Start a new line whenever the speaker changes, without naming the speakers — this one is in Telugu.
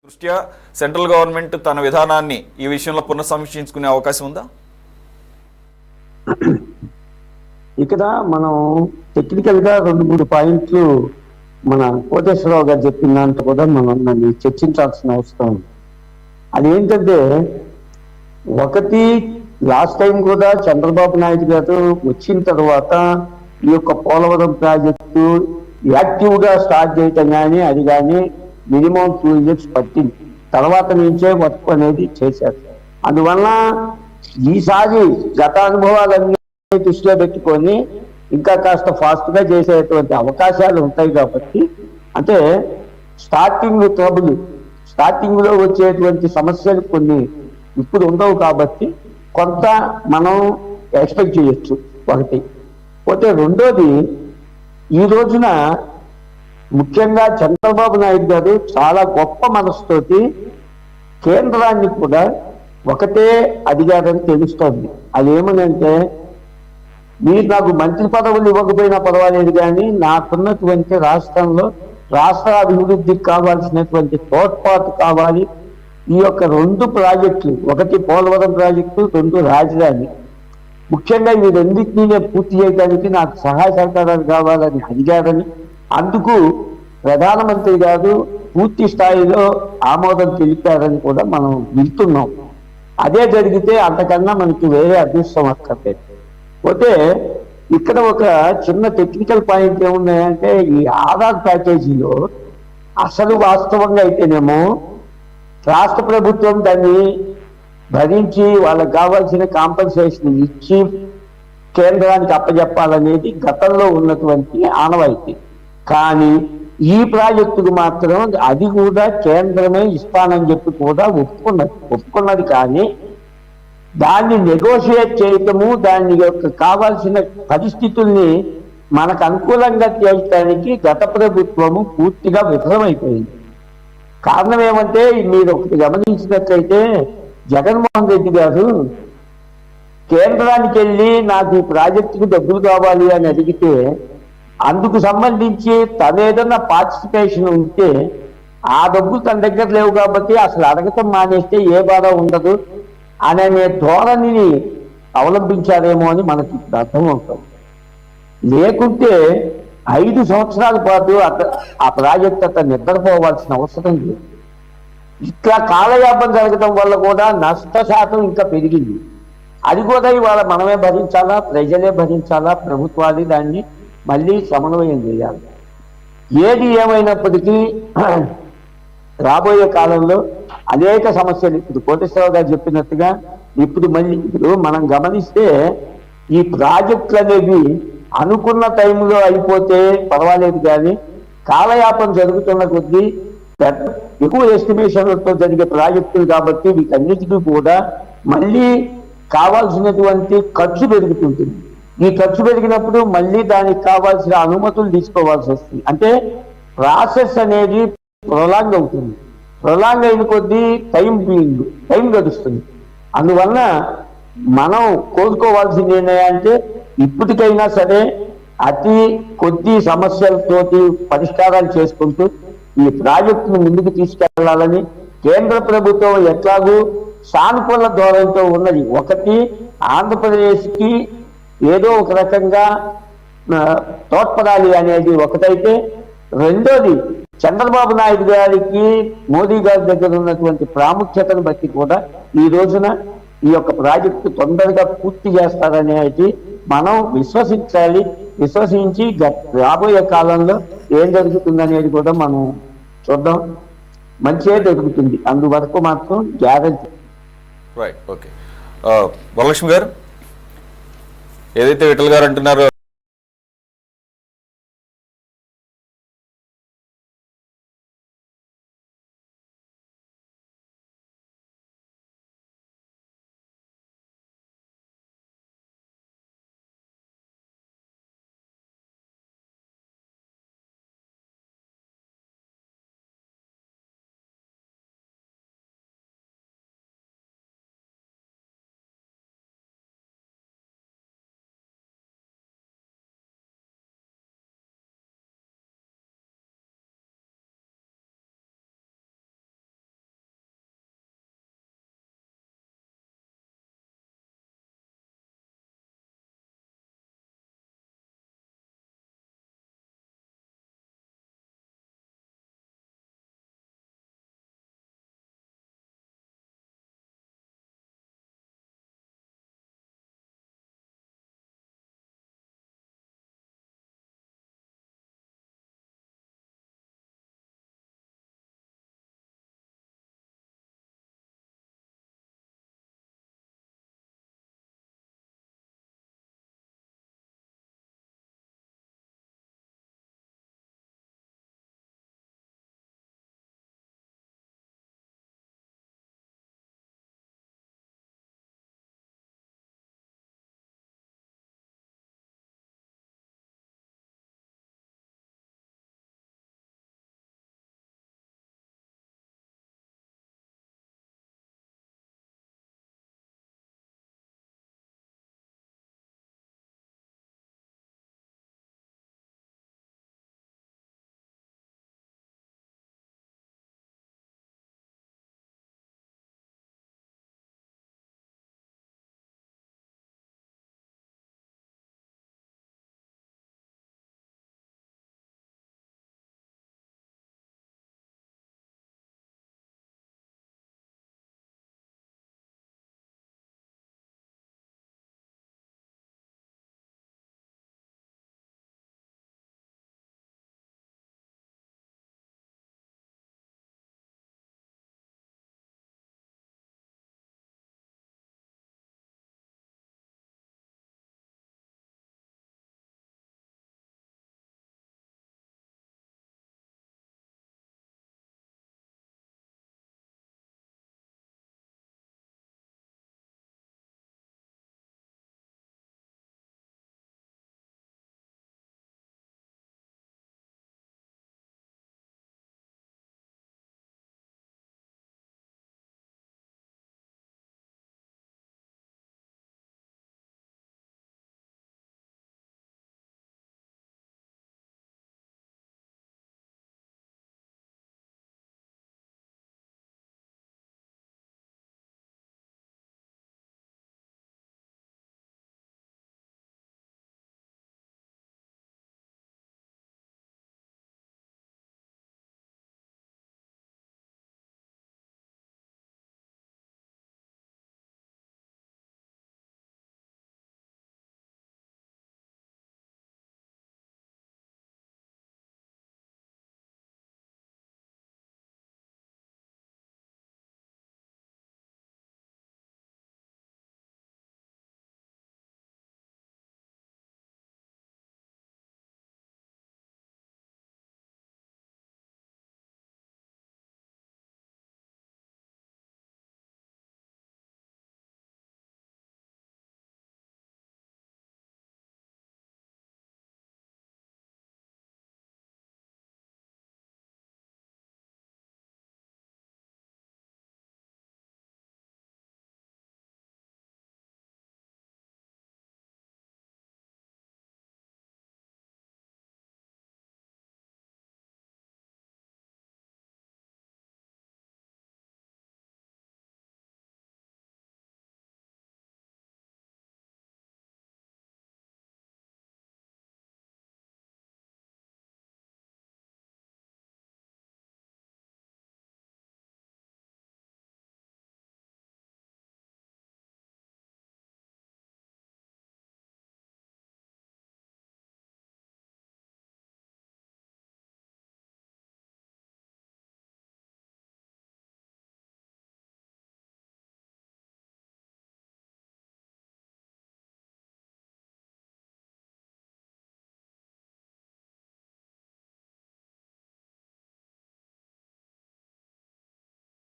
దృష్ట్యా సెంట్రల్ గవర్నమెంట్ తన విధానాన్ని ఈ విషయంలో పునఃసమీక్షించుకునే అవకాశం ఉందా?
ఇక్కడ మనం టెక్నికల్ గా 2-3 పాయింట్లు మన కోటేశ్వరరావు గారు చెప్పిన దాంట్లో కూడా మనం దాన్ని చర్చించాల్సిన అవసరం ఉంది. అదేంటంటే, ఒకటి లాస్ట్ టైం కూడా చంద్రబాబు నాయుడు గారు వచ్చిన తర్వాత ఈ యొక్క పోలవరం ప్రాజెక్టు యాక్టివ్ గా స్టార్ట్ చేయటం కానీ అది కానీ మినిమం 2 years పట్టింది. తర్వాత నుంచే వర్క్ అనేది చేశారు. అందువల్ల ఈసారి గత అనుభవాలన్నీ దృష్టిలో పెట్టుకొని ఇంకా కాస్త ఫాస్ట్ గా చేసేటువంటి అవకాశాలు ఉంటాయి. కాబట్టి అంటే స్టార్టింగ్ లో వచ్చేటువంటి సమస్యలు కొన్ని ఇప్పుడు ఉండవు కాబట్టి కొంత మనం ఎక్స్పెక్ట్ చేయొచ్చు. ఒకటి పోతే రెండోది, ఈ రోజున ముఖ్యంగా చంద్రబాబు నాయుడు గారు చాలా గొప్ప మనసుతోటి కేంద్రాన్ని కూడా ఒకటే అధికారం తెలుస్తోంది. అదేమనంటే, మీరు నాకు మంత్రి పదవులు ఇవ్వకపోయినా పర్వాలేదు, కానీ నాకున్నటువంటి రాష్ట్రంలో రాష్ట్ర అభివృద్ధికి కావాల్సినటువంటి తోడ్పాటు కావాలి. ఈ యొక్క 2 ప్రాజెక్టులు, ఒకటి పోలవరం ప్రాజెక్టు, 2 రాజధాని, ముఖ్యంగా ఈ రెండింటినీ పూర్తి చేయడానికి నాకు సహాయ సహకారాలు కావాలని అడిగారని, అందుకు ప్రధానమంత్రి గారు పూర్తి స్థాయిలో ఆమోదం తెలిపారని కూడా మనం వింటున్నాం. అదే జరిగితే అంతకన్నా మనకి వేరే అదృష్టం అక్కర్లేదు. పోతే ఇక్కడ ఒక చిన్న టెక్నికల్ పాయింట్ ఏమున్నాయంటే, ఈ ఆధార్ ప్యాకేజీలో అసలు వాస్తవంగా అయితేనేమో రాష్ట్ర ప్రభుత్వం దాన్ని భరించి వాళ్ళకి కావాల్సిన కాంపన్సేషన్ ఇచ్చి కేంద్రానికి అప్పచెప్పాలనేది గతంలో ఉన్నటువంటి ఆనవాయితీ. కానీ ఈ ప్రాజెక్టుకు మాత్రం అది కూడా కేంద్రమే ఇస్తానని చెప్పి కూడా ఒప్పుకున్నది. కానీ దాన్ని నెగోషియేట్ చేయటము, దాని యొక్క కావాల్సిన పరిస్థితుల్ని మనకు అనుకూలంగా చేయటానికి గత ప్రభుత్వము పూర్తిగా విఫలమైపోయింది. కారణం ఏమంటే, మీరు ఒకటి గమనించినట్లయితే, జగన్మోహన్ రెడ్డి గారు కేంద్రానికి వెళ్ళి నాకు ఈ ప్రాజెక్టుకు డబ్బులు కావాలి అని అడిగితే, అందుకు సంబంధించి తనేదన్నా పార్టిసిపేషన్ ఉంటే ఆ డబ్బులు తన దగ్గర లేవు కాబట్టి అసలు అడగటం మానేస్తే ఏ బాధ ఉండదు అనే ధోరణిని అవలంబించారేమో అని మనకి ఇప్పుడు అర్థమవుతుంది. లేకుంటే 5 సంవత్సరాల పాటు ఆ ప్రాజెక్ట్ అతను నిద్రపోవాల్సిన అవసరం లేదు. ఇట్లా కాలయాపన జరగడం వల్ల కూడా నష్ట శాతం ఇంకా పెరిగింది. అది కూడా ఇవాళ మనమే భరించాలా, ప్రజలే భరించాలా, ప్రభుత్వాలు దాన్ని మళ్ళీ సమన్వయం చేయాలి. ఏది ఏమైనప్పటికీ రాబోయే కాలంలో అనేక సమస్యలు, ఇప్పుడు కోటేశ్వరరావు గారు చెప్పినట్టుగా ఇప్పుడు మనం గమనిస్తే ఈ ప్రాజెక్టులు అనేవి అనుకున్న టైంలో అయిపోతే పర్వాలేదు, కానీ కాలయాపన జరుగుతున్న కొద్దీ ఎక్కువ ఎస్టిమేషన్లతో జరిగే ప్రాజెక్టులు కాబట్టి వీటన్నిటికీ కూడా మళ్ళీ కావాల్సినటువంటి ఖర్చు పెరుగుతుంటుంది. ఈ ఖర్చు పెరిగినప్పుడు మళ్ళీ దానికి కావాల్సిన అనుమతులు తీసుకోవాల్సి వస్తుంది. అంటే ప్రాసెస్ అనేది ప్రొలాంగ్ అవుతుంది. ప్రొలాంగ్ అయిన కొద్దీ టైం గడుస్తుంది. అందువల్ల మనం కోరుకోవాల్సింది ఏంటంటే, ఇప్పటికైనా సరే అతి కొద్ది సమస్యలతోటి పరిష్కారాలు చేసుకుంటూ ఈ ప్రాజెక్టును ముందుకు తీసుకెళ్లాలని కేంద్ర ప్రభుత్వం ఎట్లాగూ సానుకూల ధోరణితో ఉన్నది. ఒకటి, ఆంధ్రప్రదేశ్కి ఏదో ఒక రకంగా తోడ్పడాలి అనేది ఒకటైతే, రెండోది చంద్రబాబు నాయుడు గారికి మోదీ గారి దగ్గర ఉన్నటువంటి ప్రాముఖ్యతను బట్టి కూడా ఈ రోజున ఈ యొక్క ప్రాజెక్టు తొందరగా పూర్తి చేస్తారనేది మనం విశ్వసించాలి. విశ్వసించి రాబోయే కాలంలో ఏం జరుగుతుందనేది కూడా మనం చూద్దాం. మంచిగా జరుగుతుంది, అందువరకు మాత్రం గ్యారెంటీ.
Right, okay. వరలక్ష్మి గారు, ఏదైతే విఠల్ గారు అంటున్నారో